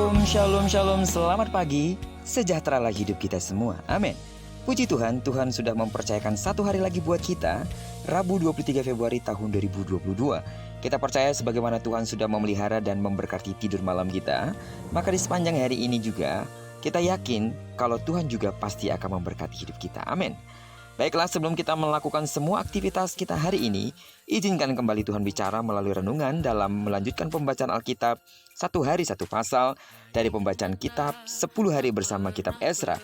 Shalom, shalom, selamat pagi. Sejahteralah hidup kita semua, amin. Puji Tuhan, Tuhan sudah mempercayakan satu hari lagi buat kita, Rabu 23 Februari tahun 2022. Kita percaya sebagaimana Tuhan sudah memelihara dan memberkati tidur malam kita, maka di sepanjang hari ini juga, kita yakin kalau Tuhan juga pasti akan memberkati hidup kita, amin. Baiklah, sebelum kita melakukan semua aktivitas kita hari ini, izinkan kembali Tuhan bicara melalui renungan dalam melanjutkan pembacaan Alkitab satu hari satu pasal dari pembacaan kitab 10 hari bersama kitab Ezra.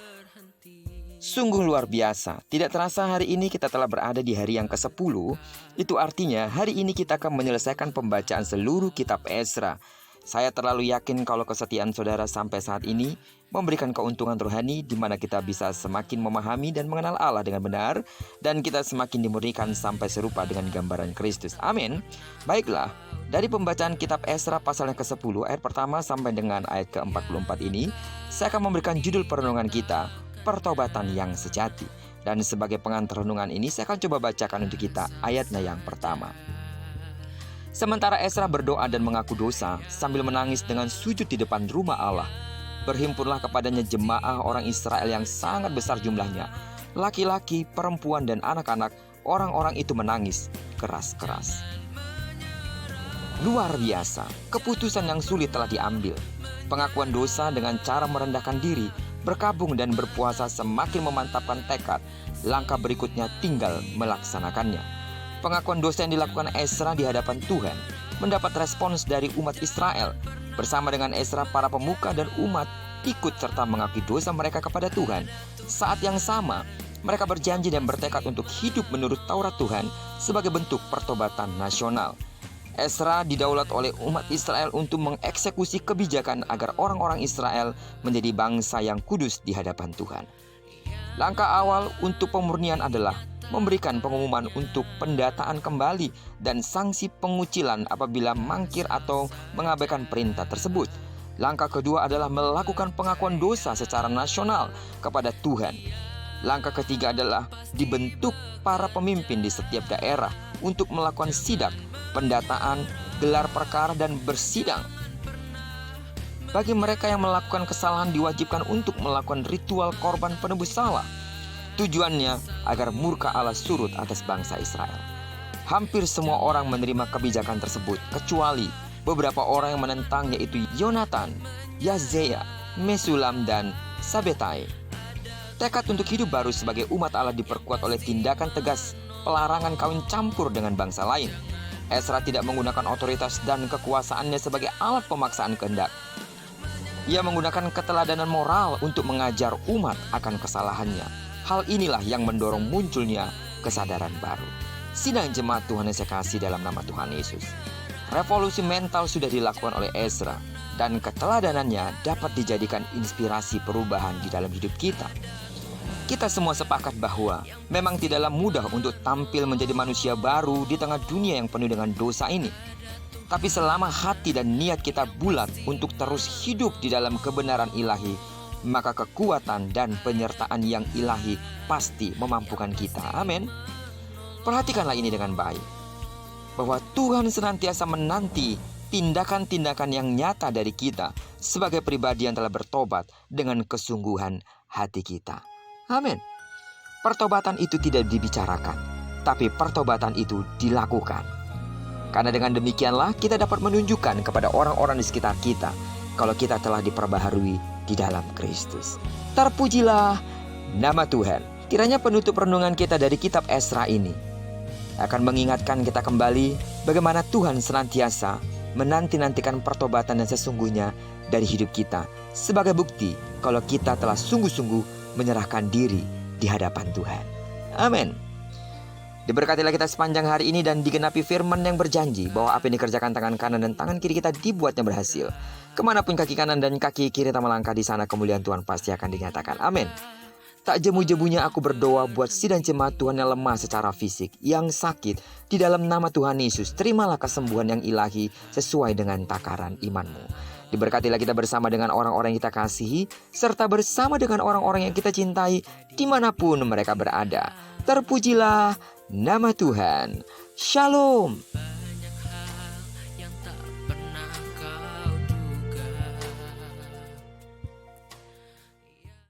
Sungguh luar biasa, tidak terasa hari ini kita telah berada di hari yang ke-10. Itu artinya hari ini kita akan menyelesaikan pembacaan seluruh kitab Ezra. Saya terlalu yakin kalau kesetiaan saudara sampai saat ini memberikan keuntungan rohani di mana kita bisa semakin memahami dan mengenal Allah dengan benar, dan kita semakin dimurnikan sampai serupa dengan gambaran Kristus. Amin. Baiklah, dari pembacaan kitab Ezra pasal yang ke-10 ayat pertama sampai dengan ayat ke-44 ini, saya akan memberikan judul perenungan kita, Pertobatan yang Sejati. Dan sebagai pengantar renungan ini, saya akan coba bacakan untuk kita ayatnya yang pertama. Sementara Ezra berdoa dan mengaku dosa sambil menangis dengan sujud di depan rumah Allah, berhimpunlah kepadanya jemaah orang Israel yang sangat besar jumlahnya. Laki-laki, perempuan, dan anak-anak, orang-orang itu menangis keras-keras. Luar biasa, keputusan yang sulit telah diambil. Pengakuan dosa dengan cara merendahkan diri, berkabung dan berpuasa semakin memantapkan tekad. Langkah berikutnya tinggal melaksanakannya. Pengakuan dosa yang dilakukan Ezra di hadapan Tuhan mendapat respons dari umat Israel. Bersama dengan Ezra, para pemuka dan umat ikut serta mengakui dosa mereka kepada Tuhan. Saat yang sama, mereka berjanji dan bertekad untuk hidup menurut Taurat Tuhan sebagai bentuk pertobatan nasional. Ezra didaulat oleh umat Israel untuk mengeksekusi kebijakan agar orang-orang Israel menjadi bangsa yang kudus di hadapan Tuhan. Langkah awal untuk pemurnian adalah memberikan pengumuman untuk pendataan kembali dan sanksi pengucilan apabila mangkir atau mengabaikan perintah tersebut. Langkah kedua adalah melakukan pengakuan dosa secara nasional kepada Tuhan. Langkah ketiga adalah dibentuk para pemimpin di setiap daerah untuk melakukan sidak, pendataan, gelar perkara, dan bersidang. Bagi mereka yang melakukan kesalahan diwajibkan untuk melakukan ritual korban penebus salah. Tujuannya agar murka Allah surut atas bangsa Israel. Hampir semua orang menerima kebijakan tersebut, kecuali beberapa orang yang menentang, yaitu Yonatan, Yazeya, Mesulam, dan Sabetai. Tekad untuk hidup baru sebagai umat Allah diperkuat oleh tindakan tegas pelarangan kawin campur dengan bangsa lain. Ezra tidak menggunakan otoritas dan kekuasaannya sebagai alat pemaksaan kehendak. Ia menggunakan keteladanan moral untuk mengajar umat akan kesalahannya. Hal inilah yang mendorong munculnya kesadaran baru. Sidang jemaat Tuhan yang saya kasih dalam nama Tuhan Yesus. Revolusi mental sudah dilakukan oleh Ezra, dan keteladanannya dapat dijadikan inspirasi perubahan di dalam hidup kita. Kita semua sepakat bahwa memang tidaklah mudah untuk tampil menjadi manusia baru di tengah dunia yang penuh dengan dosa ini. Tapi selama hati dan niat kita bulat untuk terus hidup di dalam kebenaran ilahi, maka kekuatan dan penyertaan yang ilahi pasti memampukan kita. Amin. Perhatikanlah ini dengan baik, bahwa Tuhan senantiasa menanti tindakan-tindakan yang nyata dari kita sebagai pribadi yang telah bertobat dengan kesungguhan hati kita. Amin. Pertobatan itu tidak dibicarakan, tapi pertobatan itu dilakukan. Karena dengan demikianlah kita dapat menunjukkan kepada orang-orang di sekitar kita kalau kita telah diperbaharui di dalam Kristus. Terpujilah nama Tuhan. Kiranya penutup renungan kita dari kitab Ezra ini akan mengingatkan kita kembali bagaimana Tuhan senantiasa menanti-nantikan pertobatan yang sesungguhnya dari hidup kita sebagai bukti kalau kita telah sungguh-sungguh menyerahkan diri di hadapan Tuhan. Amin. Diberkatilah kita sepanjang hari ini dan digenapi firman yang berjanji bahwa apa yang dikerjakan tangan kanan dan tangan kiri kita dibuatnya berhasil. Kemanapun kaki kanan dan kaki kiri kita melangkah, di sana kemuliaan Tuhan pasti akan dinyatakan. Amin. Tak jemu-jemunya aku berdoa buat sidang jemaat Tuhan yang lemah secara fisik, yang sakit. Di dalam nama Tuhan Yesus, terimalah kesembuhan yang ilahi sesuai dengan takaran imanmu. Diberkatilah kita bersama dengan orang-orang yang kita kasihi, serta bersama dengan orang-orang yang kita cintai dimanapun mereka berada. Terpujilah nama Tuhan. Shalom.